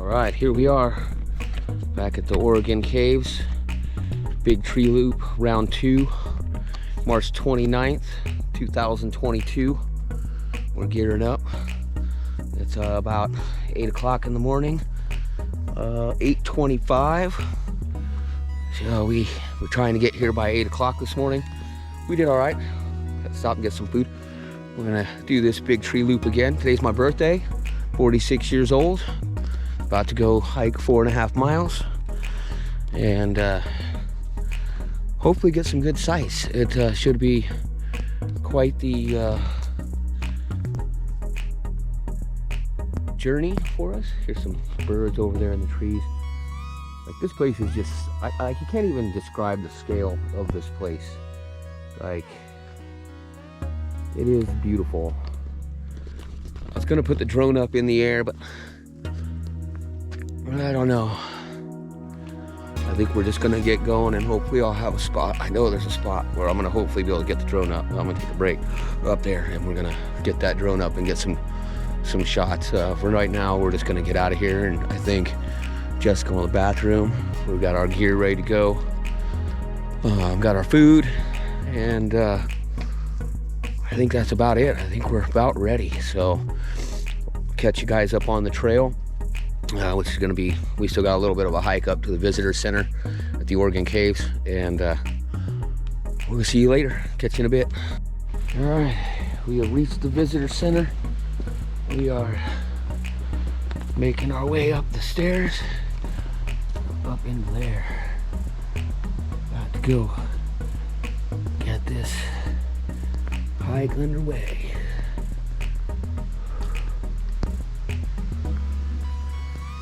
Alright, here we are back at the Oregon Caves. Big Tree Loop, round 2, March 29th, 2022. We're gearing up. It's about 8 o'clock in the morning, 8:25. So we're trying to get here by 8 o'clock this morning. We did all right. Had to stop and get some food. We're gonna do this Big Tree Loop again. Today's my birthday, 46 years old. About to go hike 4.5 miles and hopefully get some good sights. It should be quite the journey for us. Here's some birds over there in the trees. Like, this place is just, you can't even describe the scale of this place. Like, it is beautiful. I was gonna put the drone up in the air, but I don't know. I think we're just gonna get going and hopefully I'll have a spot. I know there's a spot where I'm gonna hopefully be able to get the drone up. I'm gonna take a break up there and we're gonna get that drone up and get some shots. For right now, we're just gonna get out of here, and I think just go to the bathroom. We've got our gear ready to go. Got our food, and I think that's about it. I think we're about ready. So catch you guys up on the trail. Which is going to be, we still got a little bit of a hike up to the visitor center at the Oregon Caves, and we'll see you later. Catch you in a bit. All right, we have reached the visitor center. We are making our way up the stairs, up into there. Got to go get this hike underway.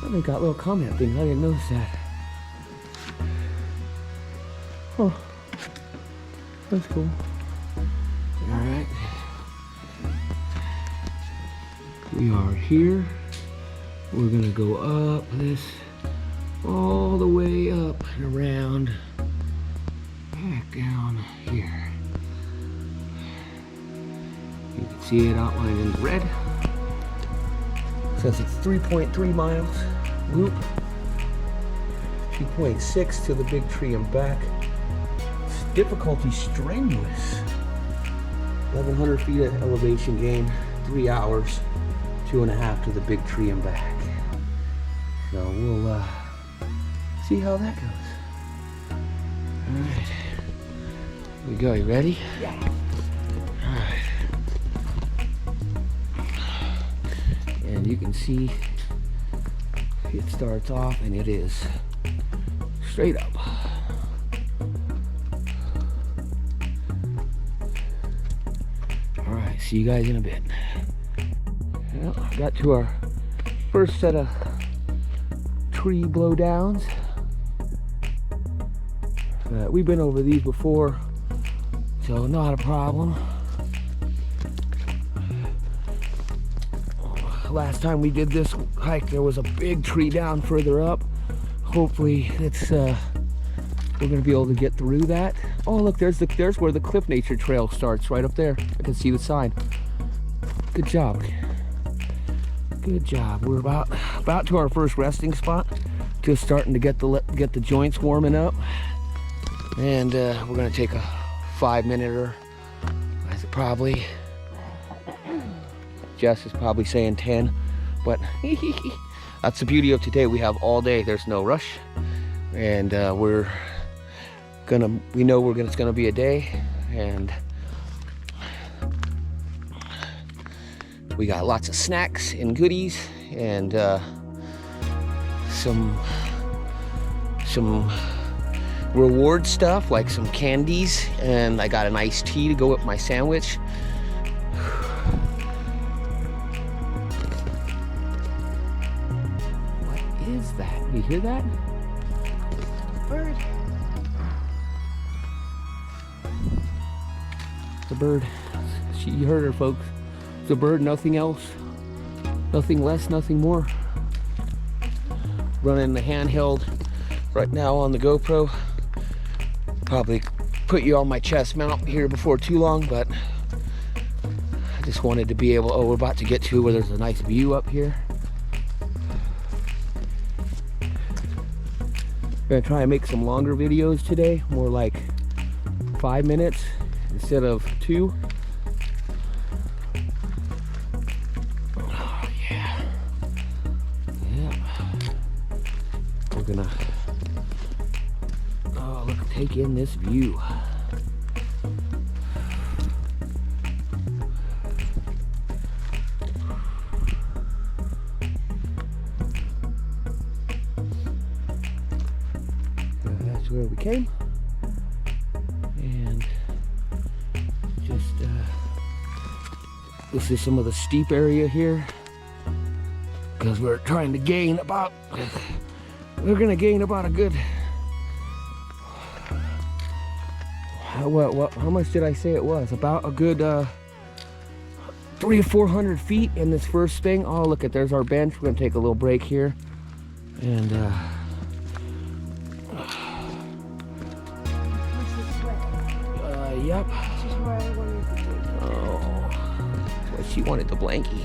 They got little comment things. I didn't notice that. Oh, that's cool. All right, we are here. We're gonna go up this all the way up and around back down here. You can see it outlined in red. Says it's 3.3 miles loop, 2.6 to the Big Tree and back. Difficulty strenuous. 1,100 feet of elevation gain, 3 hours, 2.5 to the Big Tree and back. So we'll see how that goes. All right, here we go. You ready? Yeah. All right. And you can see it starts off and it is straight up. All right, see you guys in a bit. Well, got to our first set of tree blowdowns. We've been over these before, so not a problem. Last time we did this hike, there was a big tree down further up. Hopefully it's we're gonna be able to get through that. Oh look, there's where the Cliff Nature Trail starts, right up there. I can see the sign. Good job. Good job. We're about to our first resting spot. Just starting to get the joints warming up, and we're gonna take a 5-minute, probably. Jess is probably saying 10, but that's the beauty of today. We have all day. There's no rush, and we know it's gonna be a day, and we got lots of snacks and goodies and some reward stuff like some candies, and I got an iced tea to go with my sandwich. Is that? You hear that? Bird. The bird. You heard her, folks. It's a bird, nothing else. Nothing less, nothing more. Running the handheld right now on the GoPro. Probably put you on my chest mount here before too long, but I just wanted to be able, we're about to get to where there's a nice view up here. Gonna try and make some longer videos today, more like 5 minutes instead of 2. Oh yeah. We're gonna look, take in this view. That's where we came, and just this is some of the steep area here, because we're trying to gain about, we're gonna gain about a good, how much did I say it was? About a good 300 or 400 feet in this first thing. Oh, look at, there's our bench. We're gonna take a little break here, and yep. Oh, well, she wanted the blankie.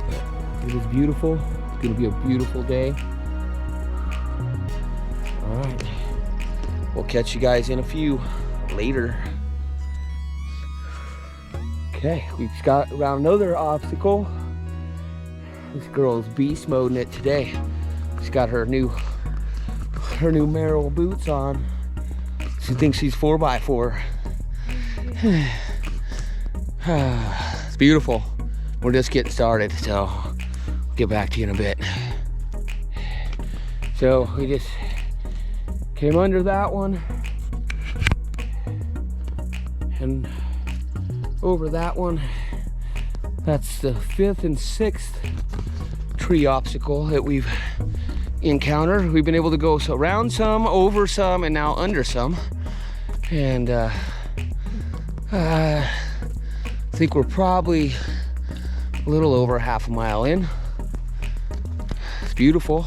But it was beautiful. It's gonna be a beautiful day. All right. We'll catch you guys in a few later. Okay, we just got around another obstacle. This girl's beast moding it today. She's got her new Merrell boots on. She thinks she's 4x4. It's beautiful. We're just getting started, so I'll get back to you in a bit. So we just came under that one and over that one. That's the 5th and 6th tree obstacle that we've encountered. We've been able to go around some, over some, and now under some. And I think we're probably a little over half a mile in. It's beautiful.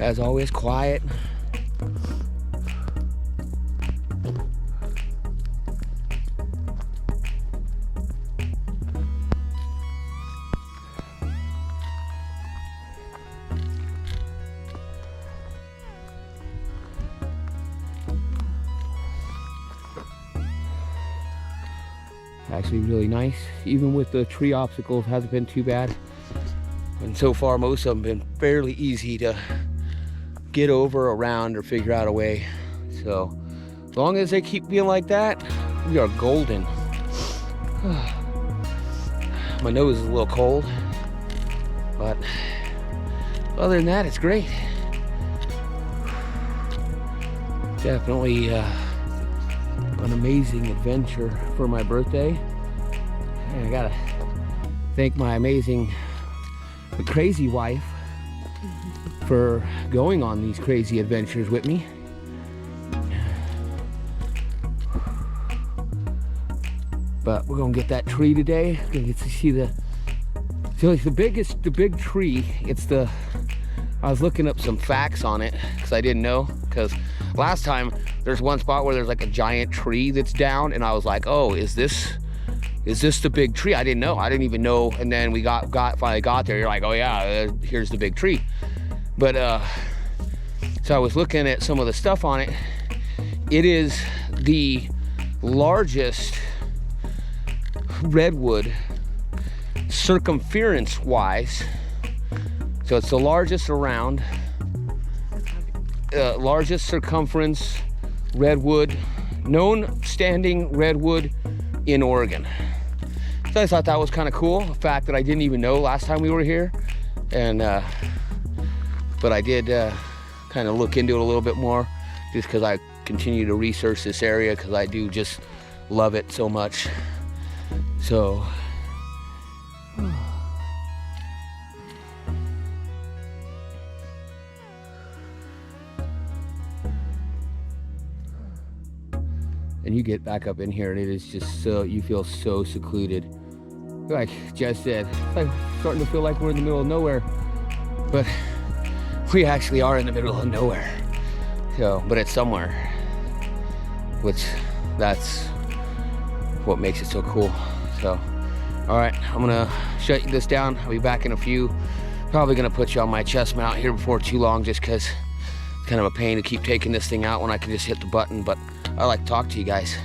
As always, quiet. Actually really nice, even with the tree obstacles. Hasn't been too bad, and so far most of them have been fairly easy to get over, around, or figure out a way. So as long as they keep being like that, we are golden. My nose is a little cold, but other than that, it's great. Definitely an amazing adventure for my birthday. And I gotta thank my amazing crazy wife for going on these crazy adventures with me. But we're gonna get that tree today. We're gonna get to see the big tree. I was looking up some facts on it because I didn't know, because last time there's one spot where there's like a giant tree that's down, and I was like, oh, is this the big tree? I didn't know. I didn't even know. And then we finally got there. You're like, oh yeah, here's the big tree. But so I was looking at some of the stuff on it. It is the largest redwood circumference wise. So it's the largest around, largest circumference redwood, known standing redwood in Oregon. So I thought that was kind of cool, a fact that I didn't even know last time we were here. And but I did kind of look into it a little bit more, just because I continue to research this area, because I do just love it so much. So and you get back up in here and it is just so, you feel so secluded. Like Jess said, it's like starting to feel like we're in the middle of nowhere, but we actually are in the middle of nowhere. So, but it's somewhere, which that's what makes it so cool. So, all right, I'm gonna shut this down. I'll be back in a few. Probably gonna put you on my chest mount here before too long, just because it's kind of a pain to keep taking this thing out when I can just hit the button. But I like to talk to you guys,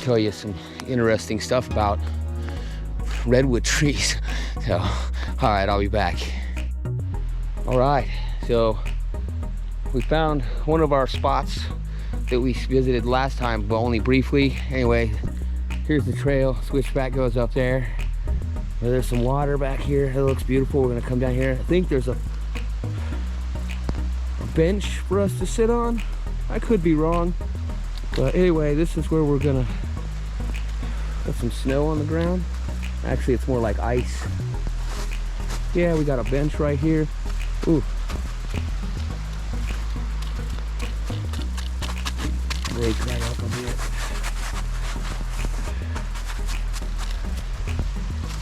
tell you some interesting stuff about redwood trees. So, all right, I'll be back. All right, so we found one of our spots that we visited last time, but only briefly. Anyway, here's the trail. Switchback goes up there. There's some water back here. It looks beautiful. We're gonna come down here. I think there's a bench for us to sit on. I could be wrong, but anyway, this is where we're gonna put some snow on the ground. Actually, it's more like ice. Yeah, we got a bench right here. Ooh. Break right up a bit.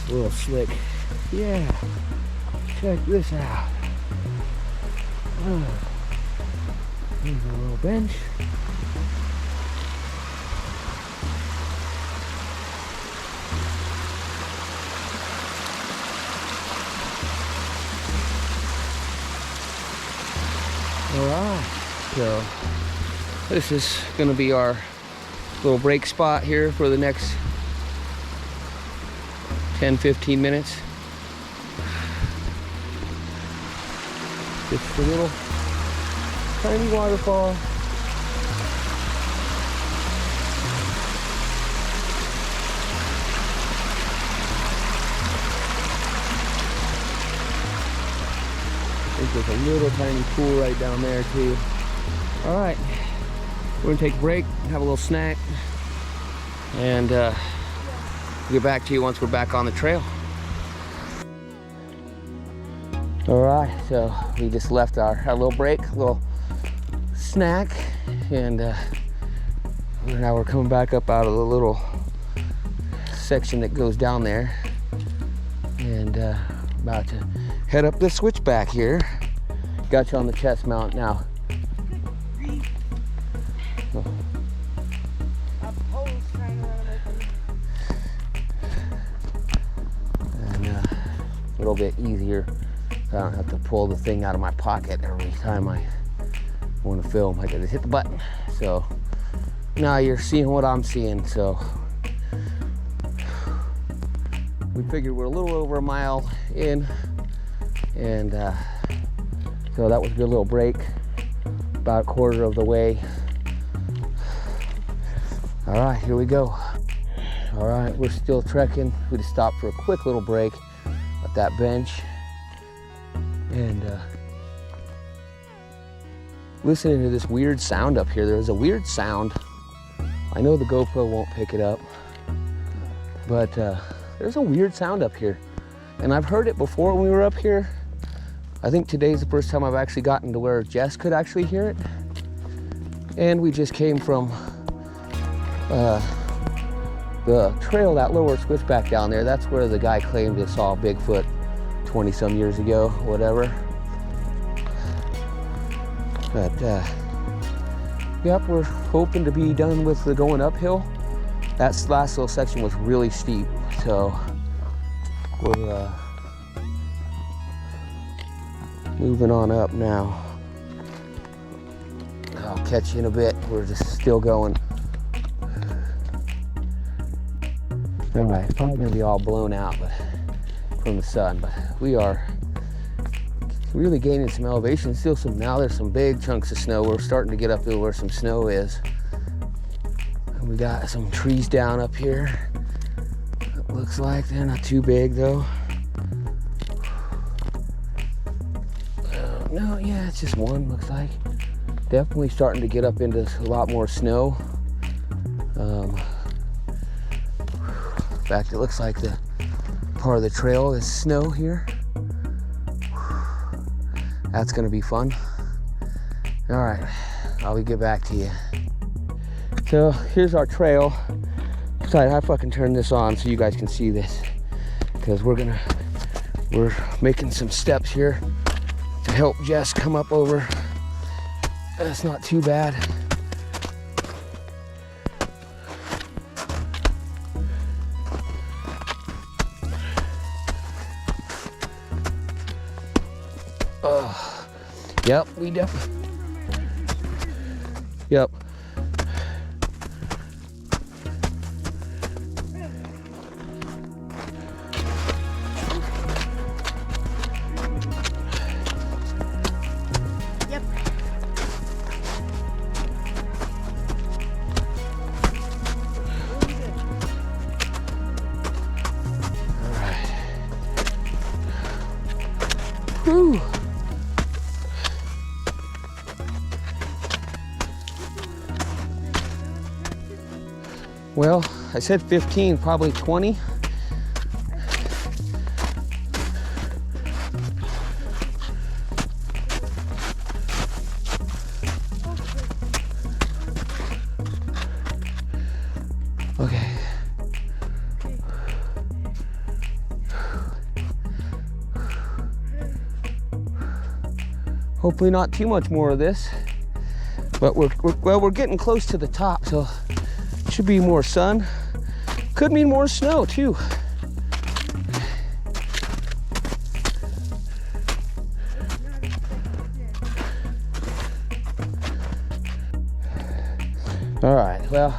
A little slick. Yeah. Check this out. Oh. Here's a little bench. Alright, so this is going to be our little break spot here for the next 10-15 minutes. Just a little tiny waterfall. I think there's a little tiny pool right down there too. All right, we're gonna take a break, have a little snack, and we'll get back to you once we're back on the trail. All right, so we just left our little break, a little snack, and now we're coming back up out of the little section that goes down there, and about to head up the switchback here. Got you on the chest mount now. Oh. And a little bit easier. I don't have to pull the thing out of my pocket every time I want to film. I can just hit the button. So now you're seeing what I'm seeing. So we figured we're a little over a mile in, and so that was a good little break, about a quarter of the way. All right, here we go. All right, we're still trekking. We just stopped for a quick little break at that bench, and listening to this weird sound up here. There's a weird sound. I know the GoPro won't pick it up, but there's a weird sound up here, and I've heard it before when we were up here. I think today's the first time I've actually gotten to where Jess could actually hear it. And we just came from the trail, that lower switchback down there. That's where the guy claimed to saw Bigfoot 20 some years ago, whatever. But yep, we're hoping to be done with the going uphill. That last little section was really steep, so we're moving on up now. I'll catch you in a bit. We're just still going. All right, it's probably gonna be all blown out from the sun, but we are really gaining some elevation. Still now there's some big chunks of snow. We're starting to get up to where some snow is. And we got some trees down up here. It looks like they're not too big though. No, yeah, it's just one, looks like. Definitely starting to get up into a lot more snow. In fact, it looks like the part of the trail is snow here. That's gonna be fun. All right, I'll get back to you. So here's our trail. I fucking turned this on so you guys can see this, because we're making some steps here to help Jess come up over. That's not too bad. Yep, we definitely. Yep. Yep. All right. Whew. Well, I said 15, probably 20. Okay. Hopefully not too much more of this, but we're getting close to the top, so should be more sun. Could mean more snow too. All right, well,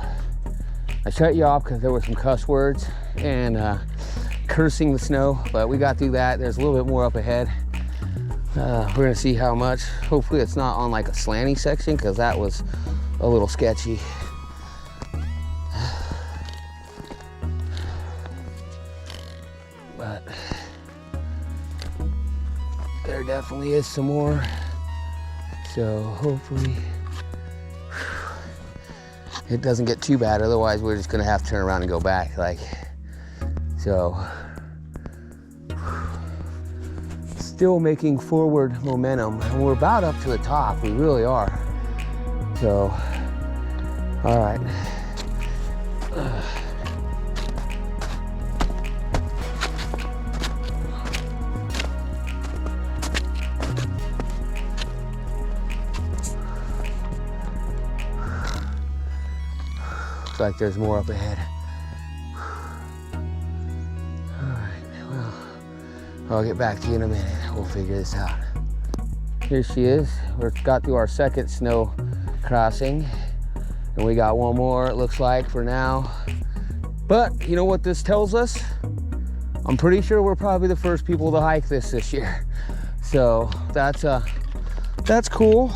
I shut you off because there were some cuss words and cursing the snow, but we got through that. There's a little bit more up ahead. We're gonna see how much. Hopefully it's not on like a slanty section because that was a little sketchy. But there definitely is some more. So hopefully it doesn't get too bad. Otherwise we're just gonna have to turn around and go back. So still making forward momentum, and we're about up to the top. We really are. So, all right. Looks like there's more up ahead. All right, well, I'll get back to you in a minute. We'll figure this out. Here she is. We've got through our second snow crossing, and we got one more, it looks like, for now. But you know what this tells us? I'm pretty sure we're probably the first people to hike this year. So that's cool.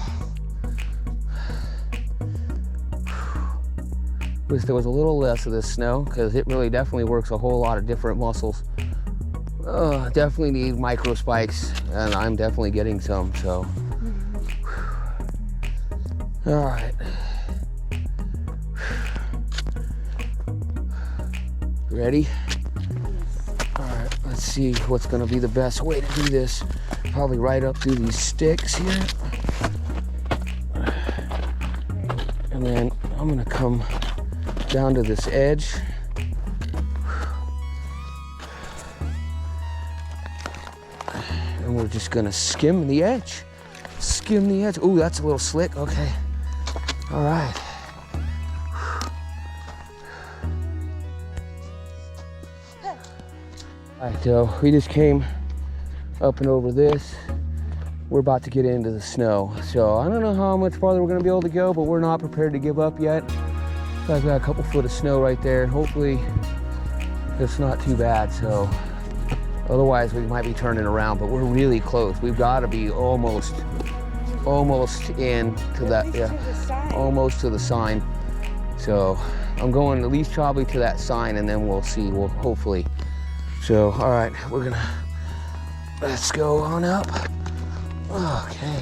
Wish there was a little less of this snow because it really definitely works a whole lot of different muscles. Definitely need micro spikes, and I'm definitely getting some, so. All right. Ready? All right, let's see what's gonna be the best way to do this. Probably right up through these sticks here. And then I'm gonna come down to this edge. And we're just gonna skim the edge. Skim the edge. Ooh, that's a little slick. Okay. All right. All right, so we just came up and over this. We're about to get into the snow. So I don't know how much farther we're gonna be able to go, but we're not prepared to give up yet. I've got a couple foot of snow right there. Hopefully it's not too bad, so otherwise we might be turning around, but we're really close. We've got to be almost in to that, yeah, almost to the sign. So I'm going at least probably to that sign, and then we'll see, we'll hopefully. So, all right, let's go on up. Okay.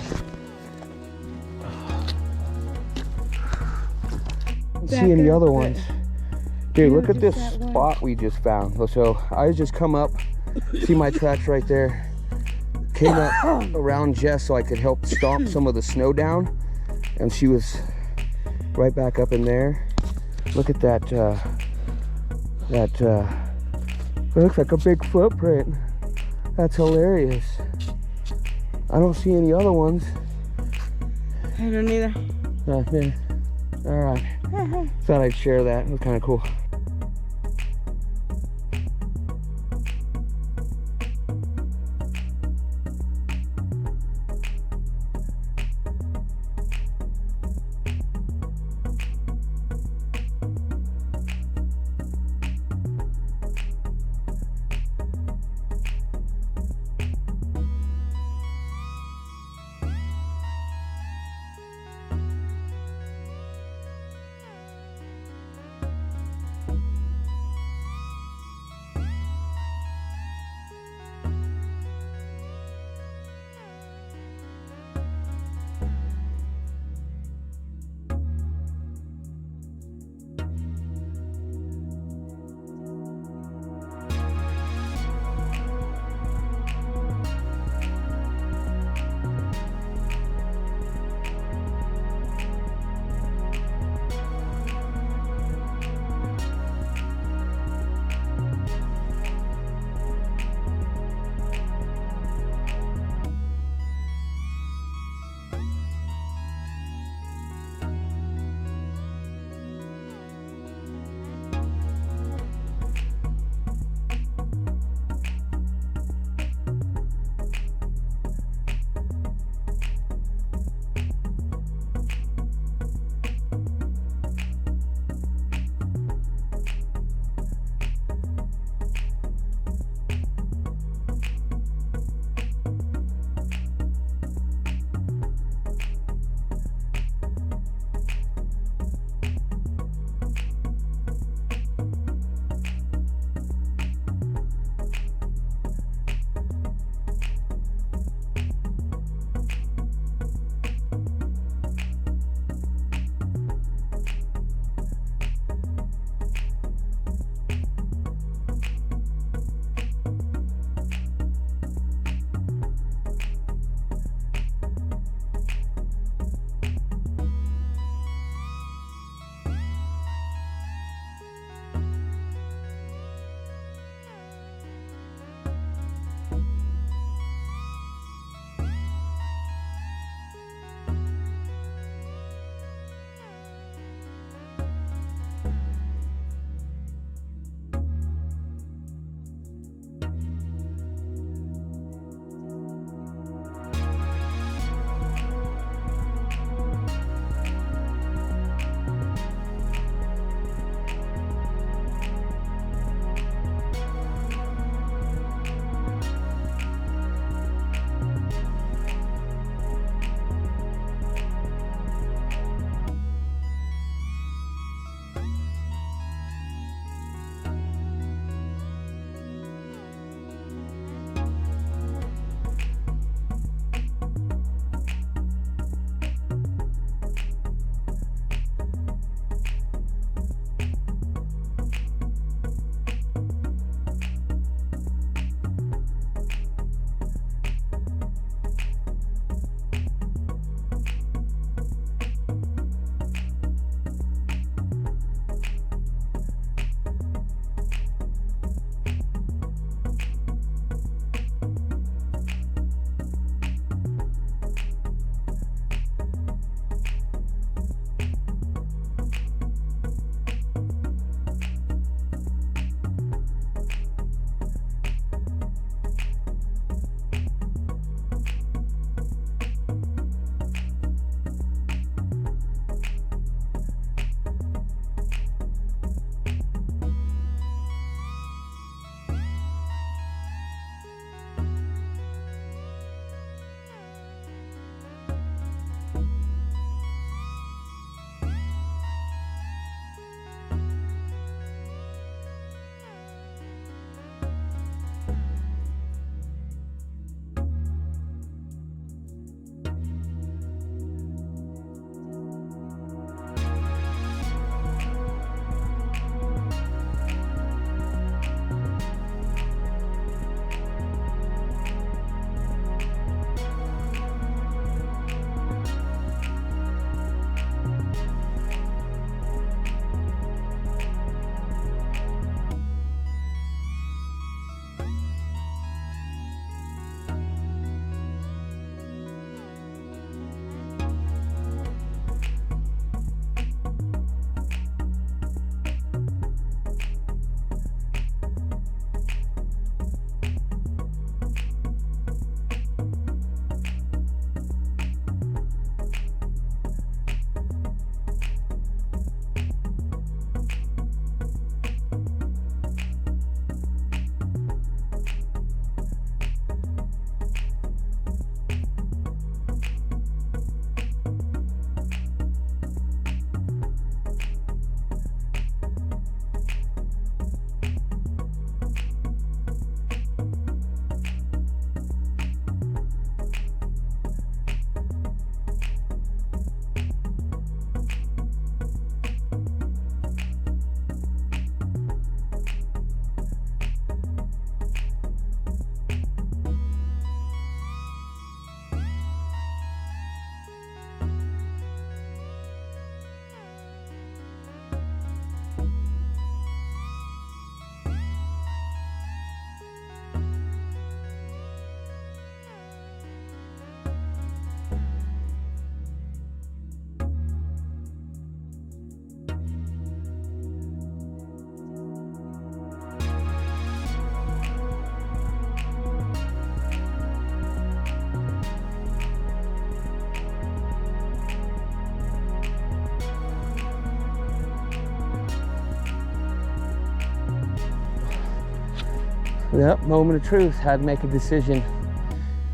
See any other ones? Dude, look at this spot we just found. So I just come up, see my tracks right there, came up around Jess so I could help stomp some of the snow down, and she was right back up in there. Look at that, it looks like a big footprint. That's hilarious. I don't see any other ones. I don't either. Yeah. All right. Thought I'd share that. It was kind of cool. Yep, moment of truth. Had to make a decision.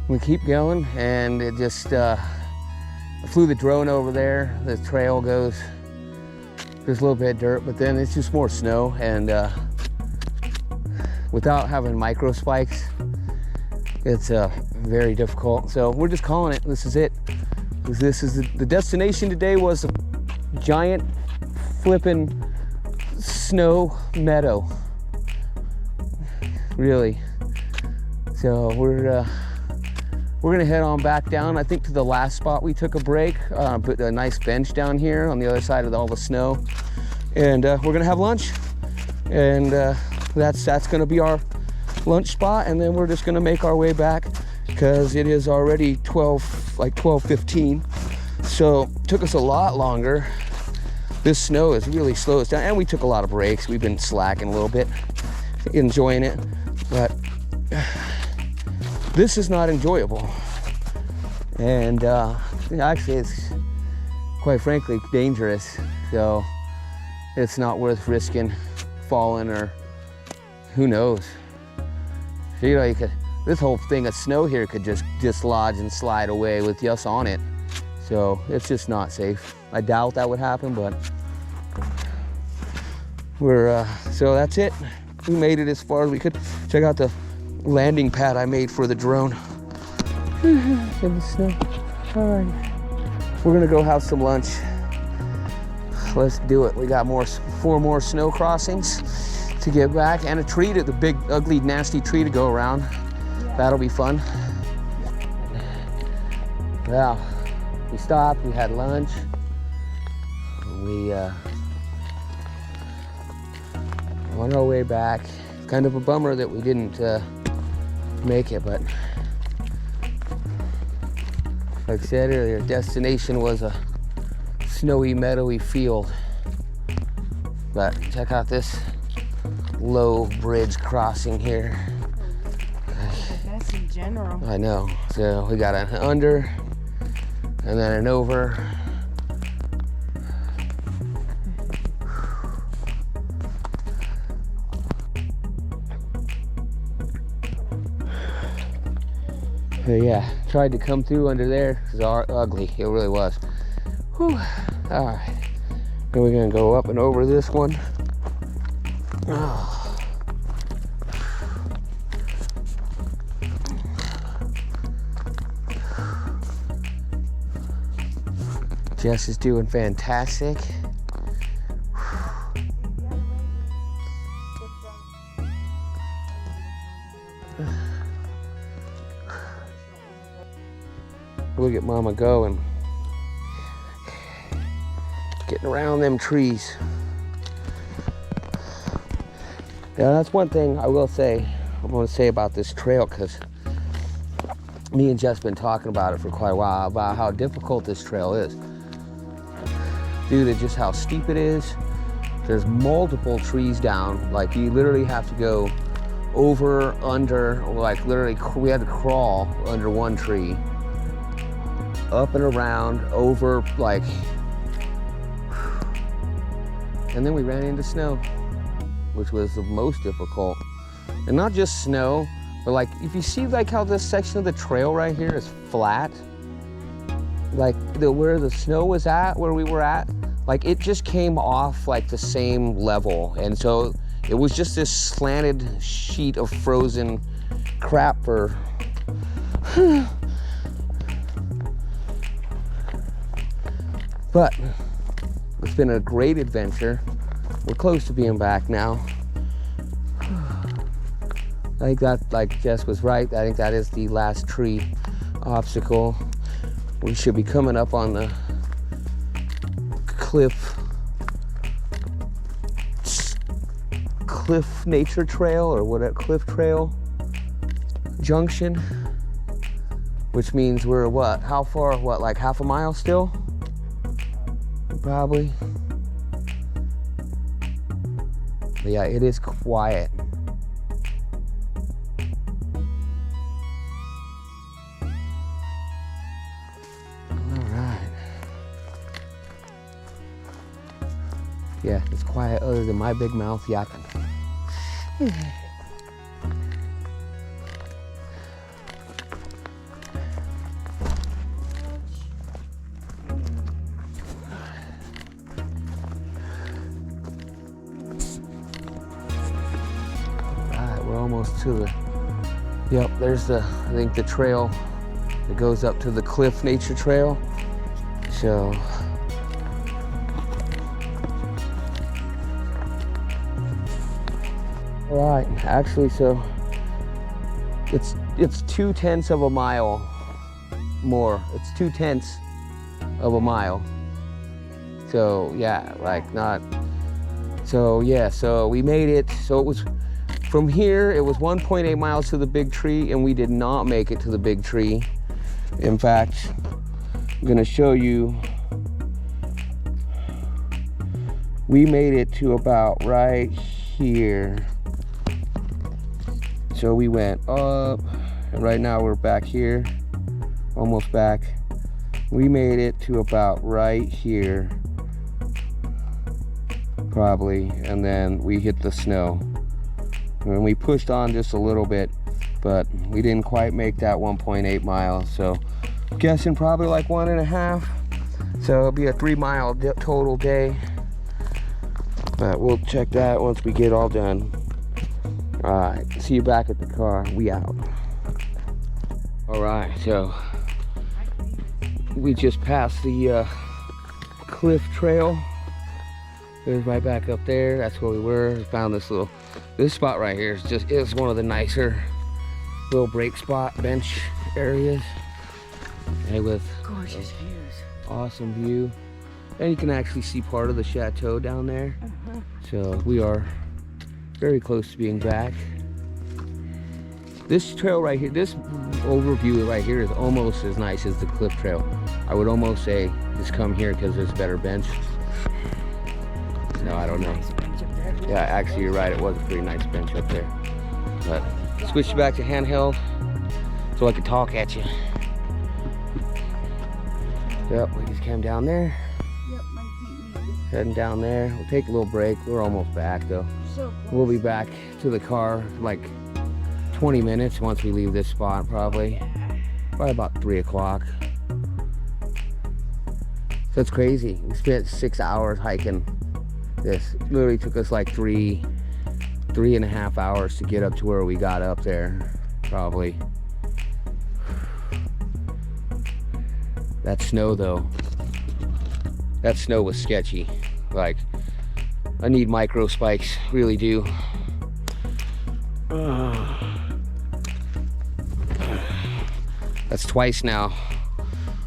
We keep going, and it just I flew the drone over there. The trail goes, there's a little bit of dirt, but then it's just more snow, and without having micro spikes, it's very difficult. So we're just calling it. This is it. This is the destination today. Was a giant flipping snow meadow, really. So we're gonna head on back down, I think, to the last spot we took a break. Put a nice bench down here on the other side of all the snow, and we're gonna have lunch, and that's gonna be our lunch spot, and then we're just gonna make our way back because it is already 12:15. So it took us a lot longer. This snow has really slowed us down, and we took a lot of breaks. We've been slacking a little bit, enjoying it, but this is not enjoyable. And actually, it's quite frankly dangerous. So it's not worth risking falling, or who knows. You know, this whole thing of snow here could just dislodge and slide away with us on it. So it's just not safe. I doubt that would happen, but so that's it. We made it as far as we could. Check out the landing pad I made for the drone in the snow. All right, we're gonna go have some lunch. Let's do it. We got 4 more snow crossings to get back, and a tree, the big, ugly, nasty tree to go around. That'll be fun. Well, we stopped, we had lunch. We on our way back. Kind of a bummer that we didn't make it, but like I said earlier, destination was a snowy, meadowy field. But check out this low bridge crossing here. That's in general. I know. So we got an under and then an over. But yeah, tried to come through under there. It was ugly. It really was. Whew. All right. Then we're gonna go up and over this one. Oh. Jess is doing fantastic. Look at Mama going. Getting around them trees. Yeah, that's one thing I will say, I'm gonna say about this trail, because me and Jess been talking about it for quite a while, about how difficult this trail is. Due to just how steep it is. There's multiple trees down. Like, you literally have to go over, under, like literally we had to crawl under one tree. Up and around, over, like, and then we ran into snow, which was the most difficult. And not just snow, but like, if you see like how this section of the trail right here is flat, like where the snow was at, where we were at, like it just came off like the same level. And so it was just this slanted sheet of frozen crap for, but it's been a great adventure. We're close to being back now. I think that, like Jess was right, I think that is the last tree obstacle. We should be coming up on the cliff nature trail, or what, cliff trail junction, which means we're what, how far, what, like half a mile still? Probably. But yeah, it is quiet. All right. Yeah, it's quiet other than my big mouth yapping. almost to the, yep, there's the, I think the trail that goes up to the Cliff Nature Trail. So, all right, actually, so it's 2/10 of a mile more. It's 2/10 of a mile. So yeah, like not, so yeah, so we made it. So it was, from here, it was 1.8 miles to the big tree, and we did not make it to the big tree. In fact, I'm gonna show you, we made it to about right here. So we went up, and right now we're back here, almost back. We made it to about right here, probably, and then we hit the snow. And we pushed on just a little bit, but we didn't quite make that 1.8 miles. So I'm guessing probably like 1.5. So it'll be a 3-mile total day. But we'll check that once we get all done. All right, see you back at the car. We out. All right, so we just passed the Cliff Trail. It was right back up there. That's where we were. We found this spot right here is one of the nicer little break spot bench areas. And with Gorgeous views. Awesome view. And you can actually see part of the chateau down there. So we are very close to being back. This trail right here, this overview right here is almost as nice as the Cliff Trail. I would almost say just come here because there's a better bench. No, I don't know. Yeah, actually you're right, it was a pretty nice bench up there. But switch back to handheld so I can talk at you. Yep, we just came down there. Yep, my feet need Heading down there. We'll take a little break. We're almost back though. so close. We'll be back to the car like 20 minutes once we leave this spot, probably about 3 o'clock. So it's crazy. We spent 6 hours hiking this. It literally took us like 3.5 hours to get up to where we got up there, probably. That snow though, that snow was sketchy. Like, I need micro spikes, really do. That's twice now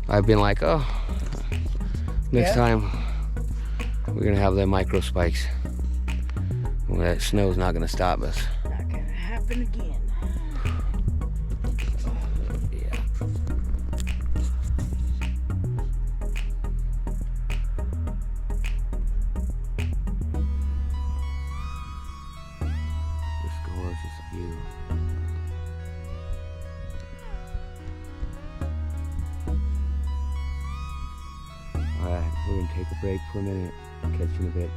I've been like, oh, next time we're gonna have the micro spikes. Well, that snow's not gonna stop us. Not gonna happen again. Yeah. This gorgeous view. Alright, we're gonna take a break for a minute. Catch you in a bit.